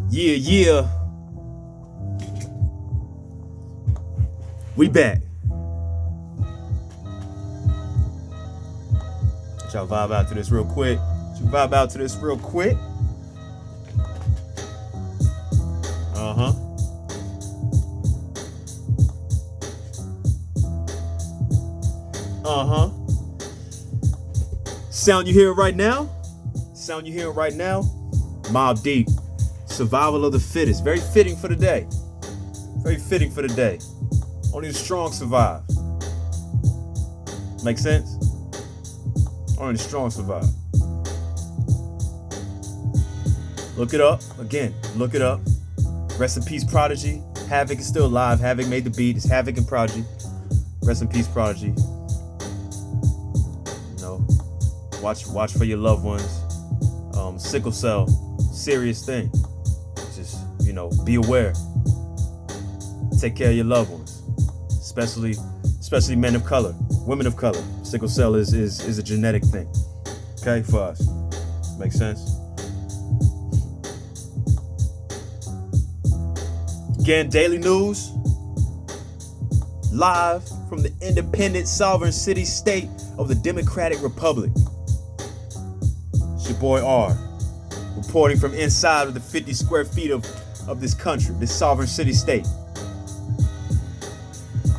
Yeah. We back. Let y'all vibe out to this real quick. Uh-huh. Sound you hearing right now? Mobb Deep. Survival of the fittest. Very fitting for the day. Only the strong survive. Make sense? Only the strong survive. Look it up. Again, look it up. Rest in peace, Prodigy. Havoc is still alive. Havoc made the beat. It's Havoc and Prodigy. Rest in peace, Prodigy. You know, watch for your loved ones. Sickle cell, serious thing. Just, be aware. Take care of your loved ones, especially men of color, women of color. Sickle cell is a genetic thing. Okay, for us. Makes sense? Again, daily news, live from the independent sovereign city state of the Democratic Republic. It's your boy R, reporting from inside of the 50 square feet of this country, this sovereign city state.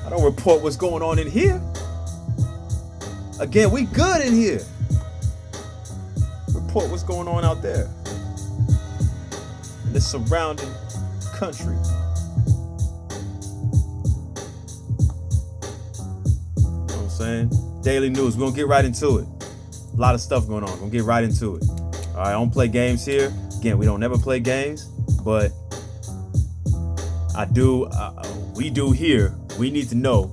I don't report what's going on in here. Again, we good in here. Report what's going on out there in the surrounding country. Saying daily news. We're gonna get right into it. A lot of stuff going on. Gonna get right into it. All right, I don't play games here. Again, we don't never play games, but I do. We do here. We need to know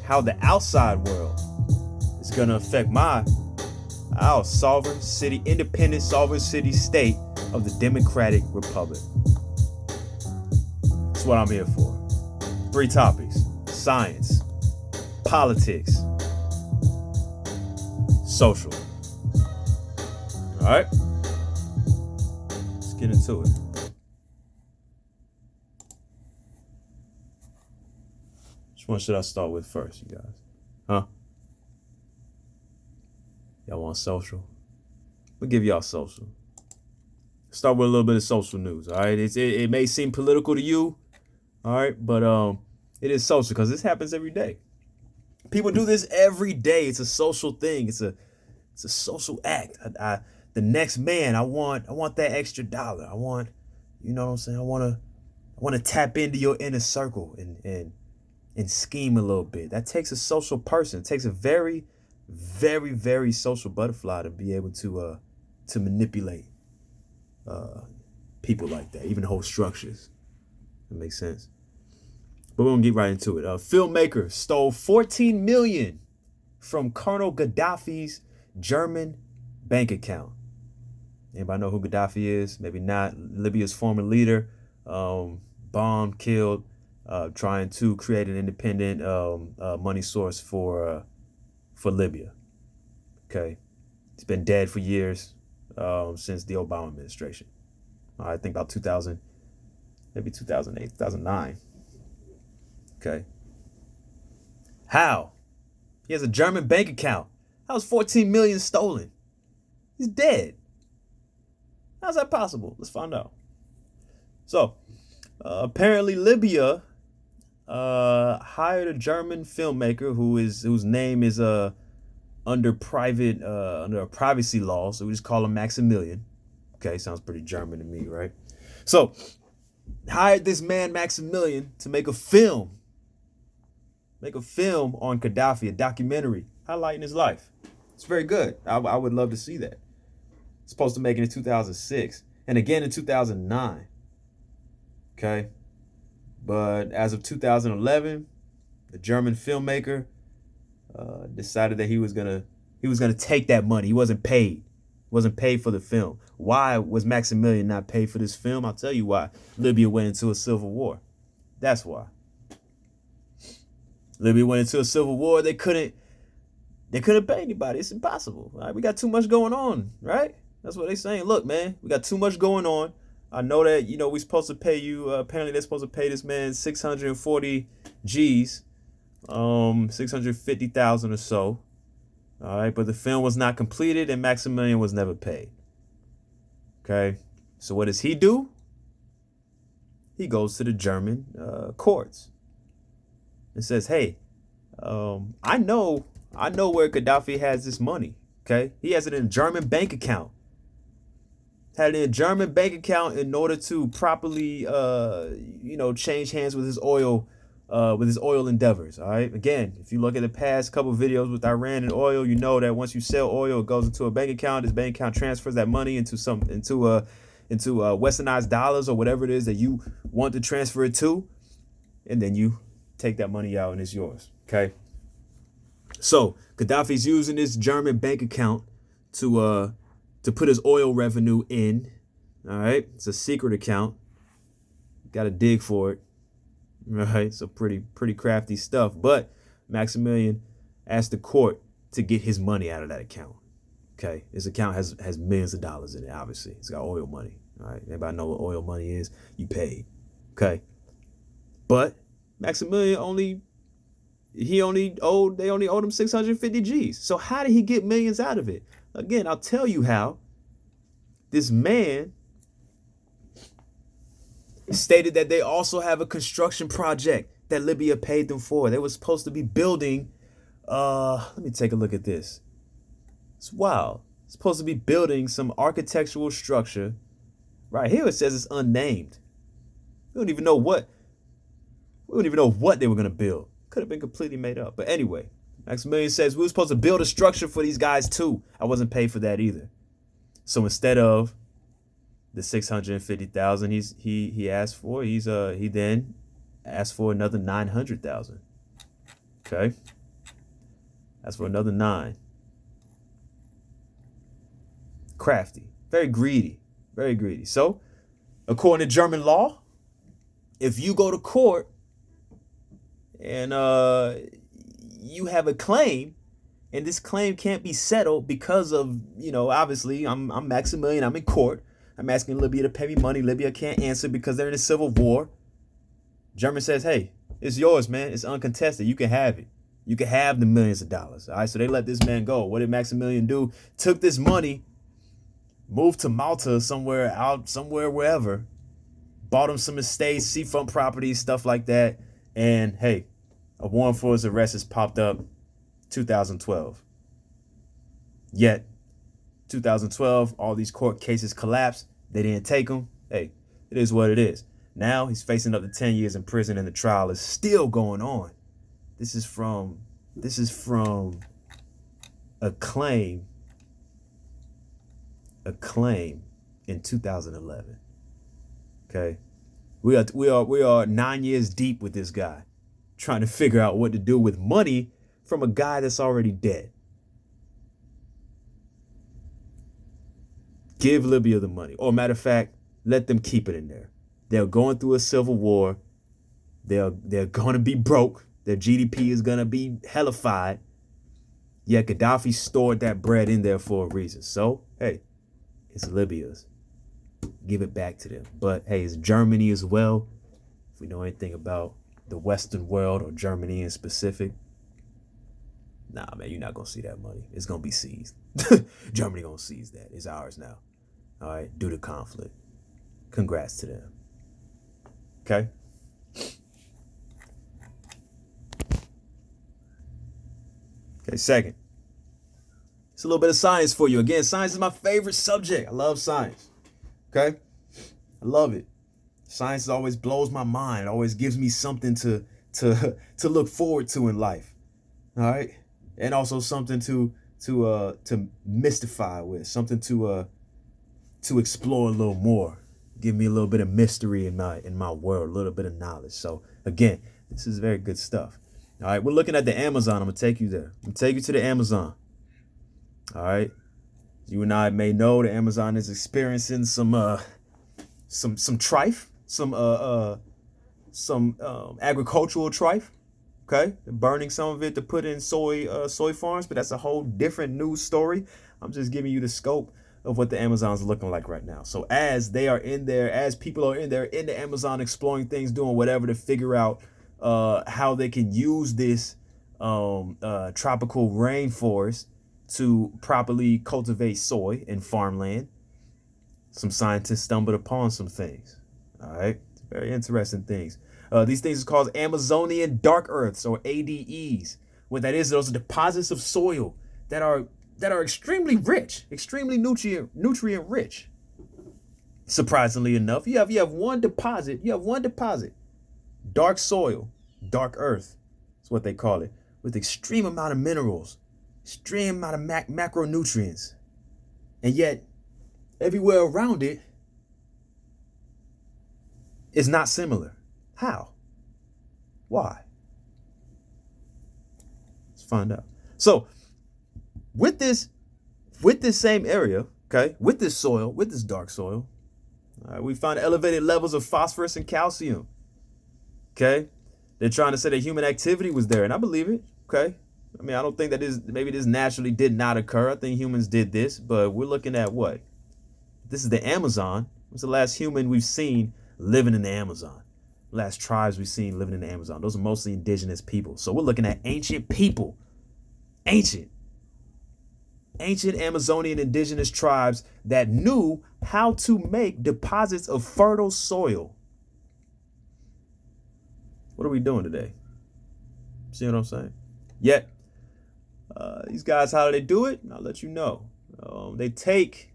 how the outside world is gonna affect our independent sovereign city state of the Democratic Republic. That's what I'm here for. 3 topics: science, politics, social. All right, let's get into it. Which one should I start with first, you guys? Huh? Y'all want social? We'll give y'all social. Start with a little bit of social news. All right, it may seem political to you, all right, but it is social because this happens every day. People do this every day. It's a social thing. It's a social act. The next man, I want that extra dollar. I want, you know what I'm saying? I want to tap into your inner circle and scheme a little bit. That takes a social person. It takes a very, very, very social butterfly to be able to manipulate people like that, even whole structures. That makes sense. But we're gonna get right into it. Filmmaker stole $14 million from Colonel Gaddafi's German bank account. Anybody know who Gaddafi is? Maybe not. Libya's former leader, bombed, killed, trying to create an independent money source for Libya. Okay, he's been dead for years, since the Obama administration. I think about 2000, maybe 2008, 2009. Okay. How? He has a German bank account. How's 14 million stolen? He's dead. How's that possible? Let's find out. So, apparently Libya hired a German filmmaker whose name is under a privacy law, so we just call him Maximilian. Okay, sounds pretty German to me, right? So, hired this man Maximilian to make a film on Gaddafi, a documentary highlighting his life. It's very good. I would love to see that. It's supposed to make it in 2006 and again in 2009. Okay. But as of 2011, the German filmmaker decided that he was gonna take that money. He wasn't paid. He wasn't paid for the film. Why was Maximilian not paid for this film? I'll tell you why. Libya went into a civil war. That's why. Libya went into a civil war. They couldn't pay anybody. It's impossible. Right? We got too much going on, right? That's what they're saying. Look, man, we got too much going on. I know that, you know, we supposed to pay you, apparently they're supposed to pay this man 640 G's, 650,000 or so. All right, but the film was not completed and Maximilian was never paid. Okay, so what does he do? He goes to the German courts and says, hey, I know where Gaddafi has this money. Okay, he has it in a German bank account. Had it in a German bank account in order to properly, change hands with his oil endeavors. All right. Again, if you look at the past couple videos with Iran and oil, you know that once you sell oil, it goes into a bank account. This bank account transfers that money into westernized dollars or whatever it is that you want to transfer it to, and then you take that money out and it's yours. Okay. So Gaddafi's using this German bank account to put his oil revenue in. All right, it's a secret account. Got to dig for it. Right, so pretty crafty stuff. But Maximilian asked the court to get his money out of that account. Okay, his account has millions of dollars in it. Obviously, it's got oil money. All right, everybody know what oil money is. You paid. Okay, but Maximilian only owed him 650 G's. So how did he get millions out of it? Again, I'll tell you how. This man stated that they also have a construction project that Libya paid them for. They were supposed to be building, let me take a look at this. It's wild. Supposed to be building some architectural structure. Right here it says it's unnamed. We don't even know what they were gonna build. Could have been completely made up. But anyway, Maximilian says we were supposed to build a structure for these guys too. I wasn't paid for that either. So instead of the 650,000 he asked for, he then asked for another 900,000. Okay, that's for another 9. Crafty, very greedy. So, according to German law, if you go to court and you have a claim, and this claim can't be settled because of, obviously I'm Maximilian, I'm in court. I'm asking Libya to pay me money. Libya can't answer because they're in a civil war. German says, hey, it's yours, man. It's uncontested. You can have it. You can have the millions of dollars. All right, so they let this man go. What did Maximilian do? Took this money, moved to Malta, somewhere, wherever, bought him some estates, seafront properties, stuff like that. And hey, a warrant for his arrest has popped up 2012. Yet 2012, all these court cases collapsed. They didn't take him. Hey, it is what it is. Now he's facing up to 10 years in prison and the trial is still going on. This is from a claim in 2011. Okay. We are 9 years deep with this guy, trying to figure out what to do with money from a guy that's already dead. Give Libya the money. Or matter of fact, let them keep it in there. They're going through a civil war. They're going to be broke. Their GDP is going to be hellified. Yet Gaddafi stored that bread in there for a reason. So, hey, it's Libya's. Give it back to them. But, hey, it's Germany as well. If we know anything about the Western world or Germany in specific, nah, man, you're not going to see that money. It's going to be seized. Germany going to seize that. It's ours now. All right, due to conflict. Congrats to them. Okay? Okay, second. It's a little bit of science for you. Again, science is my favorite subject. I love science. Okay? I love it. Science always blows my mind. It always gives me something to look forward to in life. All right? And also something to mystify with, something to explore a little more. Give me a little bit of mystery in my world, a little bit of knowledge. So again, this is very good stuff. All right, we're looking at the Amazon. I'm gonna take you there. I'm gonna take you to the Amazon. All right, you and I may know the Amazon is experiencing some strife, some agricultural strife. Okay, they're burning some of it to put in soy farms, but that's a whole different news story. I'm just giving you the scope of what the Amazon's looking like right now. So as they are in there, as people are in there in the Amazon exploring things, doing whatever to figure out how they can use this tropical rainforest to properly cultivate soy and farmland, some scientists stumbled upon some things. All right, very interesting things. These things are called Amazonian dark earths, or ADEs. What that is, those are deposits of soil that are extremely rich, extremely nutrient rich. Surprisingly enough, you have one deposit. Dark soil, dark earth. That's what they call it, with extreme amount of minerals, extreme amount of macronutrients, and yet everywhere around it is not similar. How? Why? Let's find out. So with this same area, okay, with this soil, with this dark soil, we find elevated levels of phosphorus and calcium. Okay, they're trying to say that human activity was there, and I believe it. Okay, I mean, I don't think that maybe this naturally did not occur. I think humans did this, but we're looking at what? This is the Amazon. What's the last human we've seen living in the Amazon? Last tribes we've seen living in the Amazon. Those are mostly indigenous people. So we're looking at ancient people, ancient Amazonian indigenous tribes that knew how to make deposits of fertile soil. What are we doing today? See what I'm saying? Yet, these guys, how do they do it? I'll let you know. They take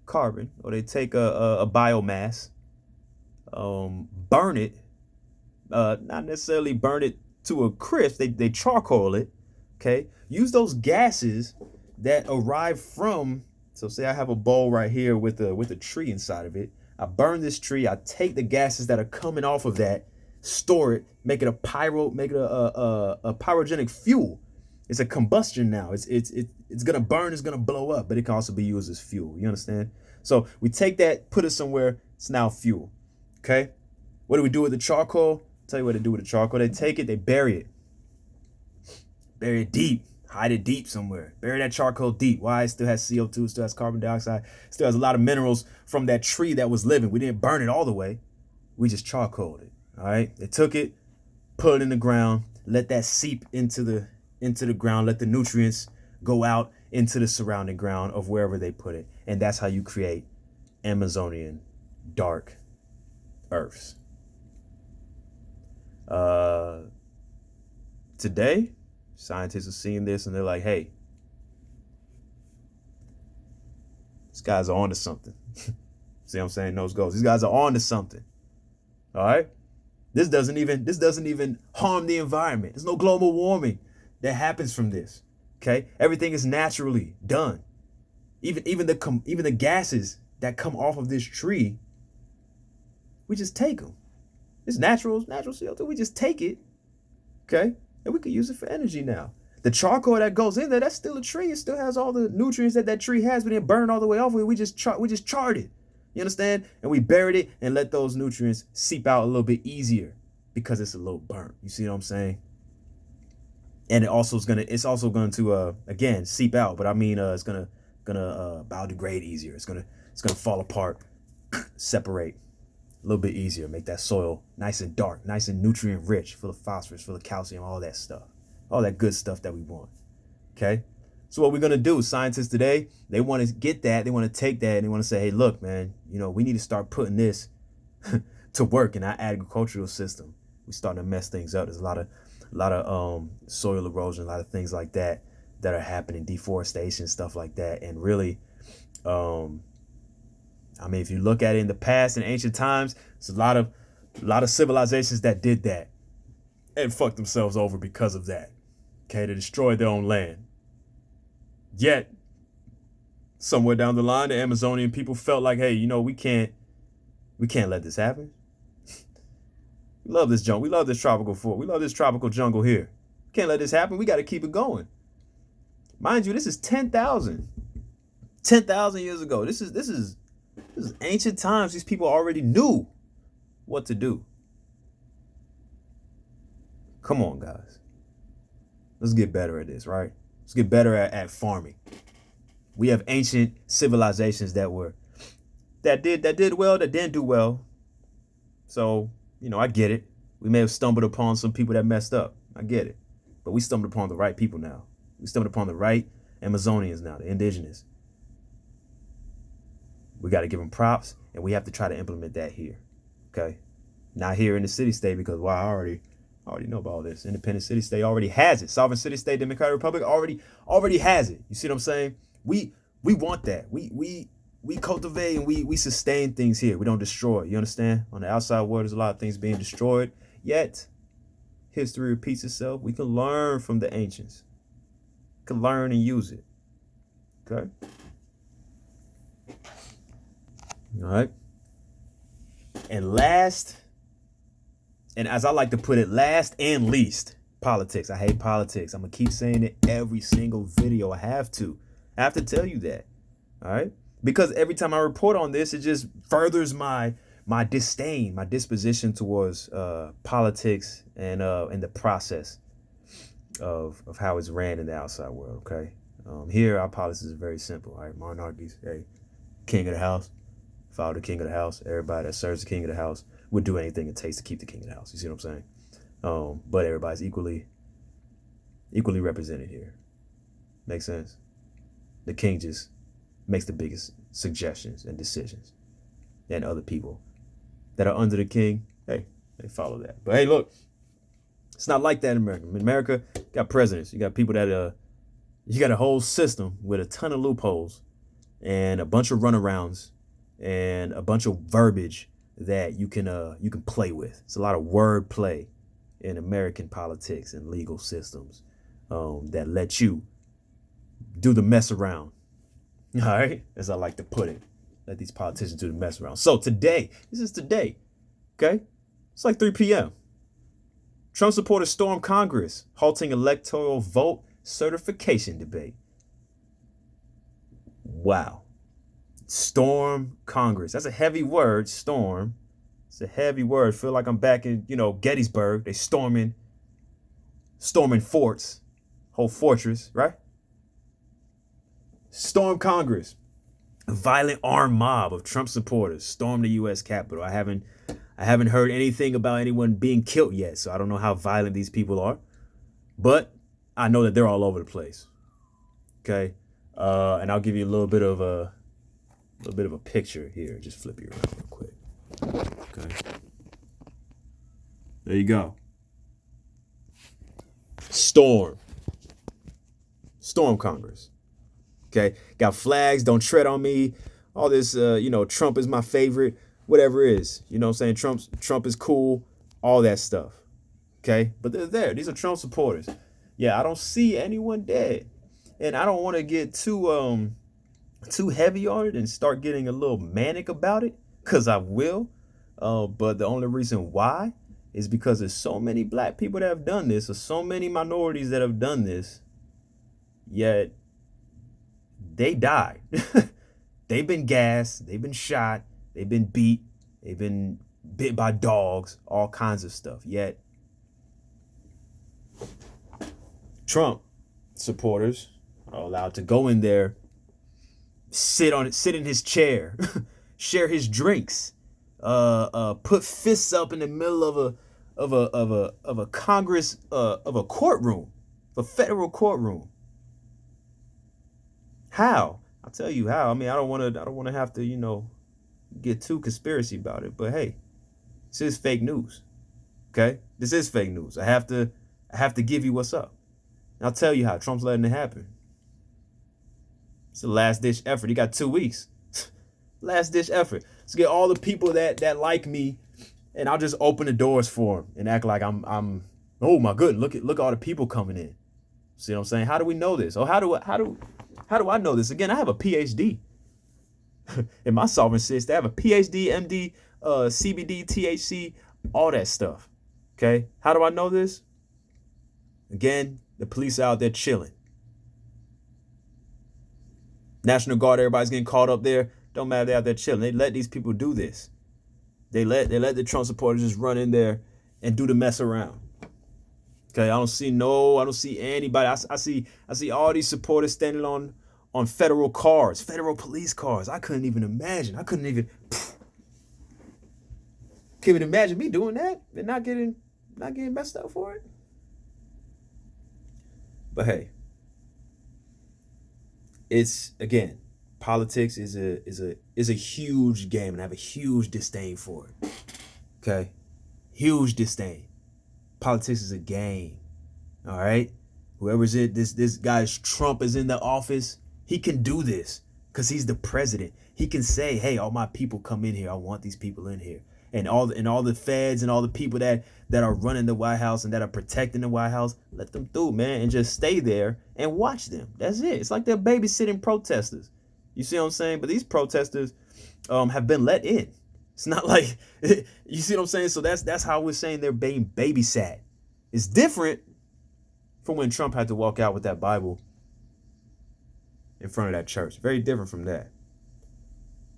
carbon, or they take a biomass, burn it, not necessarily burn it to a crisp. They charcoal it. Okay, use those gases that arrive from. So say I have a bowl right here with a tree inside of it. I burn this tree. I take the gases that are coming off of that, store it, make it a pyrogenic fuel. It's a combustion now. It's gonna burn. It's gonna blow up, but it can also be used as fuel. You understand? So we take that, put it somewhere. It's now fuel. Okay. What do we do with the charcoal? I'll tell you what they do with the charcoal. They take it, they bury it deep, hide it deep somewhere. Bury that charcoal deep. Why? It still has CO2, still has carbon dioxide, still has a lot of minerals from that tree that was living. We didn't burn it all the way. We just charcoaled it. All right. They took it, put it in the ground, let that seep into the ground, let the nutrients go out into the surrounding ground of wherever they put it. And that's how you create Amazonian dark earths. Today, scientists are seeing this and they're like, hey, these guys are on to something. See what I'm saying? Nose goes. These guys are on to something. All right. This doesn't even harm the environment. There's no global warming that happens from this. Okay. Everything is naturally done. Even the gases that come off of this tree, we just take them. It's natural CO2. We just take it. Okay. And we can use it for energy now. The charcoal that goes in there, that's still a tree. It still has all the nutrients that tree has. We didn't burn all the way off. We just charred it. You understand? And we buried it and let those nutrients seep out a little bit easier because it's a little burnt. You see what I'm saying? And it's also going to again seep out, but I mean it's gonna biodegrade easier. It's gonna fall apart, separate a little bit easier, make that soil nice and dark, nice and nutrient rich, full of phosphorus, full of calcium, all that stuff, all that good stuff that we want. Okay. So what we're going to do, scientists today, they want to get that. They want to take that and they want to say, hey, look, man, we need to start putting this to work in our agricultural system. We're starting to mess things up. There's a lot of soil erosion, a lot of things like that are happening, deforestation, stuff like that. And really, if you look at it in the past, in ancient times, there's a lot of civilizations that did that and fucked themselves over because of that. Okay, to destroy their own land. Yet, somewhere down the line, the Amazonian people felt like, hey, we can't let this happen. We love this jungle. We love this tropical forest. We love this tropical jungle here. Can't let this happen. We got to keep it going. Mind you, this is 10,000 years ago. This is ancient times. These people already knew what to do. Come on, guys. Let's get better at this, right? Let's get better at farming. We have ancient civilizations that did well, that didn't do well. So, I get it. We may have stumbled upon some people that messed up. I get it. But we stumbled upon the right people now. We stumbled upon the right Amazonians now, the indigenous. We got to give them props, and we have to try to implement that here. Okay? Not here in the city-state, because, I already know about all this. Independent city-state already has it. Sovereign city-state, Democratic Republic already has it. You see what I'm saying? We want that. We cultivate and we sustain things here. We don't destroy. You understand? On the outside world, there's a lot of things being destroyed. Yet, history repeats itself. We can learn from the ancients. We can learn and use it. Okay? All right. And last, and as I like to put it, last and least, politics. I hate politics. I'm going to keep saying it every single video. I have to tell you that. All right. Because every time I report on this, it just furthers my disdain, my disposition towards politics and the process of how it's ran in the outside world. Okay. Here, our politics is very simple. All right. Monarchies. Hey, king of the house. Follow the king of the house. Everybody that serves the king of the house would do anything it takes to keep the king of the house. You see what I'm saying? But everybody's equally represented here. Makes sense? The king just makes the biggest suggestions and decisions. And other people that are under the king, hey, they follow that. But hey, look, it's not like that in America. In America, you got presidents. You got people that you got a whole system with a ton of loopholes and a bunch of runarounds and a bunch of verbiage that you can play with. It's a lot of word play in American politics and legal systems that let you do the mess around. All right, as I like to put it, let these politicians do the mess around. So today, this is today, okay? It's like 3 p.m. Trump supporters storm Congress, halting electoral vote certification debate. Wow. Storm Congress. That's a heavy word, storm. It's a heavy word. Feel like I'm back in, Gettysburg. They storming forts, whole fortress, right? Storm Congress. A violent armed mob of Trump supporters stormed the U.S. Capitol. I haven't heard anything about anyone being killed yet, so I don't know how violent these people are. But I know that they're all over the place. Okay, and I'll give you a little bit of a picture here. Just flip you around real quick. Okay, there you go. Storm Congress. Okay, got flags, don't tread on me. All this, Trump is my favorite, whatever it is. You know what I'm saying? Trump is cool, all that stuff. Okay, but they're there. These are Trump supporters. Yeah, I don't see anyone dead. And I don't want to get too heavy on it and start getting a little manic about it, because I will. But the only reason why is because there's so many black people that have done this, or so many minorities that have done this, yet they died. They've been gassed, they've been shot, they've been beat, they've been bit by dogs, all kinds of stuff. Yet Trump supporters are allowed to go in there, sit in his chair, share his drinks, put fists up in the middle of a Congress, of a courtroom, a federal courtroom. How? I'll tell you how. I mean, I don't want to have to, get too conspiracy about it. But hey, this is fake news. Okay, this is fake news. I have to give you what's up. And I'll tell you how. Trump's letting it happen. It's a last ditch effort. He got 2 weeks. Last ditch effort. Let's get all the people that like me, and I'll just open the doors for them and act like I'm. Oh my goodness! Look at all the people coming in. See what I'm saying? How do we know this? Oh, how do I know this? Again, I have a PhD in my sovereign system. I have a PhD, MD, CBD, THC, all that stuff. Okay. How do I know this? Again, the police are out there chilling. National Guard, everybody's getting caught up there. Don't matter, they're out there chilling. They let these people do this. They let the Trump supporters just run in there and do the mess around. Okay, I don't see anybody. I see all these supporters standing on on federal cars, federal police cars. I couldn't even imagine. Can't even imagine me doing that and not getting messed up for it. But hey, it's, again, politics is a huge game, and I have a huge disdain for it. Okay? Huge disdain. Politics is a game. All right? Whoever's in this guy's Trump is in the office, he can do this because he's the president. He can say, hey, all my people come in here. I want these people in here. And all the feds and all the people that are running the White House and that are protecting the White House, let them through, man, and just stay there and watch them. That's it. It's like they're babysitting protesters. You see what I'm saying? But these protesters have been let in. It's not like, you see what I'm saying? So that's how we're saying they're being babysat. It's different from when Trump had to walk out with that Bible in front of that church. Very different from that.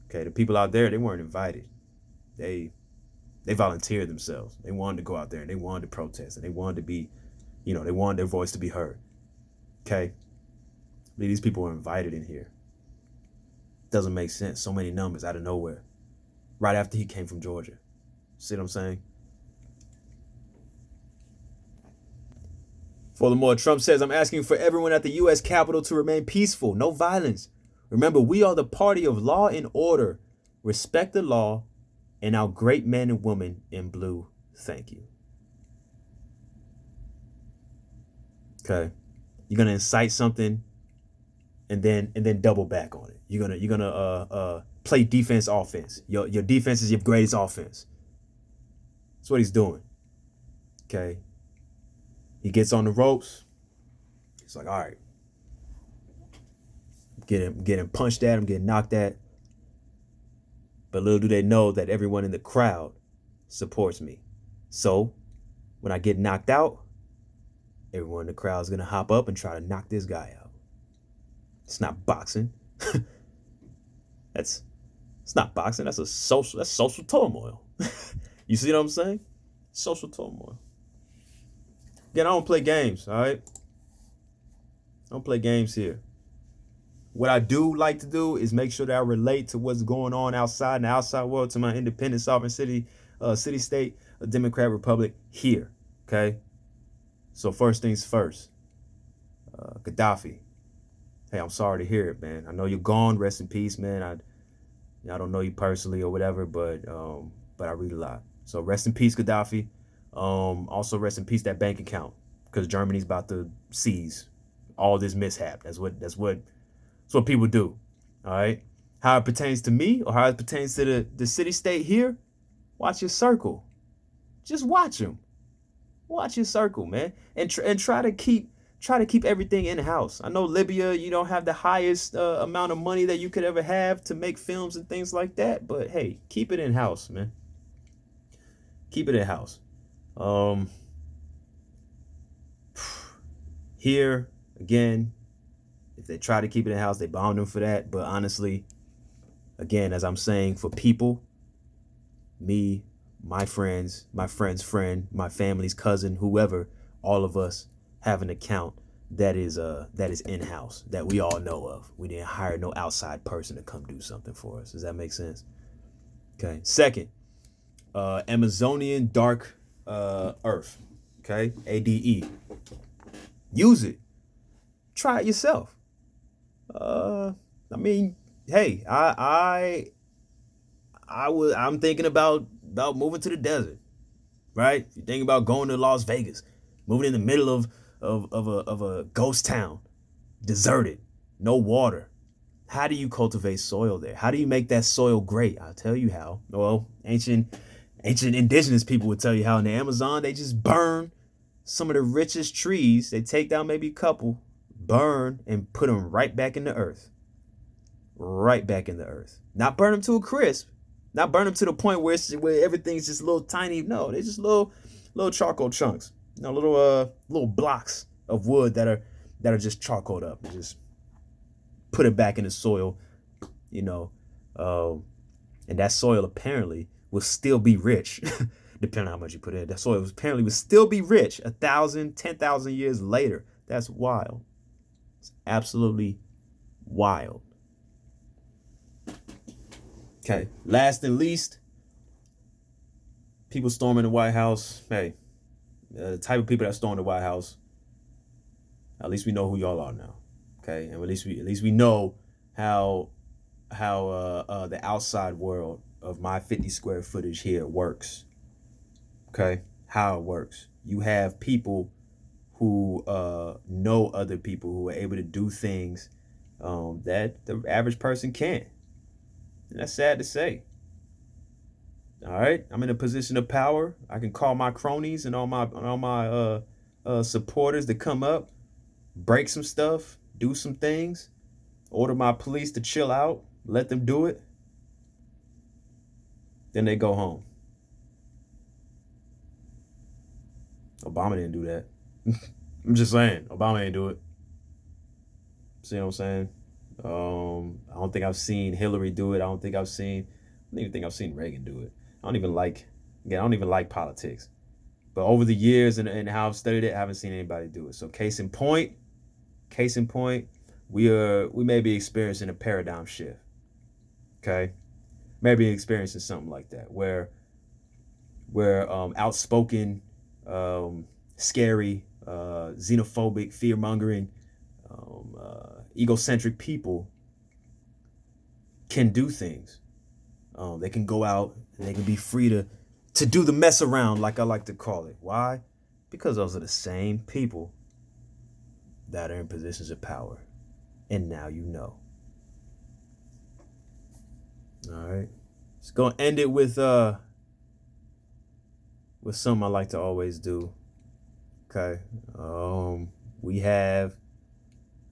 Okay, the people out there, they weren't invited. They volunteered themselves. They wanted to go out there and they wanted to protest and they wanted to be, they wanted their voice to be heard. Okay? These people were invited in here. Doesn't make sense. So many numbers out of nowhere. Right after he came from Georgia. See what I'm saying? Furthermore, Trump says, I'm asking for everyone at the U.S. Capitol to remain peaceful. No violence. Remember, we are the party of law and order. Respect the law and our great men and women in blue. Thank you. Okay. You're going to incite something and then double back on it. You're gonna play defense, offense. Your defense is your greatest offense. That's what he's doing. Okay. He gets on the ropes. He's like, all right. Getting punched at, I'm getting knocked at. But little do they know that everyone in the crowd supports me. So when I get knocked out, everyone in the crowd is gonna hop up and try to knock this guy out. It's not boxing. It's not boxing. That's social turmoil. You see what I'm saying? Social turmoil. Again, I don't play games, all right? I don't play games here. What I do like to do is make sure that I relate to what's going on outside in the outside world, to my independent sovereign city, city-state, a Democrat republic here, okay? So first things first, Gaddafi. Hey, I'm sorry to hear it, man. I know you're gone. Rest in peace, man. I don't know you personally or whatever, but I read a lot. So rest in peace, Gaddafi. Also rest in peace that bank account, because Germany's about to seize all this mishap. That's what people do. All right. How it pertains to me or how it pertains to the city state here, watch your circle. Just watch them. Watch your circle, man, and try to keep everything in house. I know Libya, you don't have the highest amount of money that you could ever have to make films and things like that, but hey, keep it in house, man. Keep it in house. Here again, if they try to keep it in house, they bombed them for that. But honestly, again, as I'm saying, for people, me, my friend's friend, my family's cousin, whoever, all of us have an account that is in-house, that we all know of. We didn't hire no outside person to come do something for us. Does that make sense? Okay. Second, Amazonian dark earth. Okay, ADE. Use it. Try it yourself. I mean, hey, I'm thinking about moving to the desert, right? You're thinking about going to Las Vegas, moving in the middle of a ghost town, deserted, no water. How do you cultivate soil there? How do you make that soil great? I'll tell you how. Well, ancient indigenous people would tell you how. In the Amazon, they just burn some of the richest trees. They take down maybe a couple, burn, and put them right back in the earth. Right back in the earth. Not burn them to a crisp. Not burn them to the point where everything's just little tiny. No, they're just little charcoal chunks. You know, little blocks of wood that are just charcoaled up. And just put it back in the soil, you know. And that soil apparently will still be rich, depending on how much you put in. That soil apparently will still be rich 1,000, 10,000 years later. That's wild. It's absolutely Wild. Okay, last and least, people storming the White House. Hey, the type of people that storm the White House, at least we know who y'all are now. Okay, and at least we know how the outside world of my 50 square footage here works. Okay, how it works. You have people who know other people who are able to do things that the average person can't. And that's sad to say. All right, I'm in a position of power. I can call my cronies and all my supporters to come up, break some stuff, do some things, order my police to chill out, let them do it. Then they go home. Obama didn't do that. I'm just saying, Obama didn't do it. See what I'm saying? I don't think I've seen Hillary do it. I don't even think I've seen Reagan do it. I don't even like politics. But over the years and how I've studied it, I haven't seen anybody do it. So case in point, we may be experiencing a paradigm shift. Okay? Maybe experiencing something like that, where outspoken, scary, xenophobic, fear-mongering, egocentric people can do things. They can go out and they can be free to do the mess around, like I like to call it. Why? Because those are the same people that are in positions of power. And now you know. All right. Just gonna end it with something I like to always do. Okay. We have,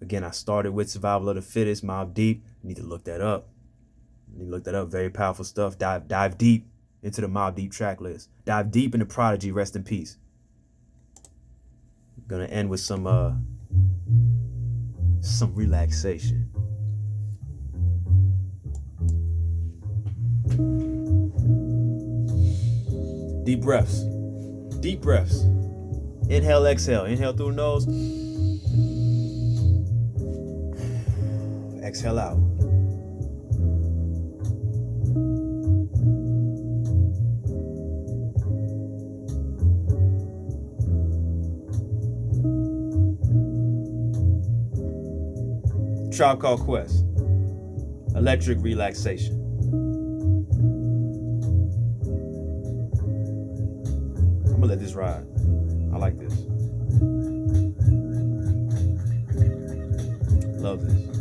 again, I started with Survival of the Fittest, Mobb Deep. You need to look that up. Very powerful stuff. Dive deep into the Mobb Deep track list. Dive deep into Prodigy, rest in peace. I'm gonna end with some relaxation. Deep breaths. Deep breaths. Inhale, exhale. Inhale through the nose. Exhale out. Tribe Called Quest. Electric Relaxation. I'm gonna let this ride. I like this. Love this.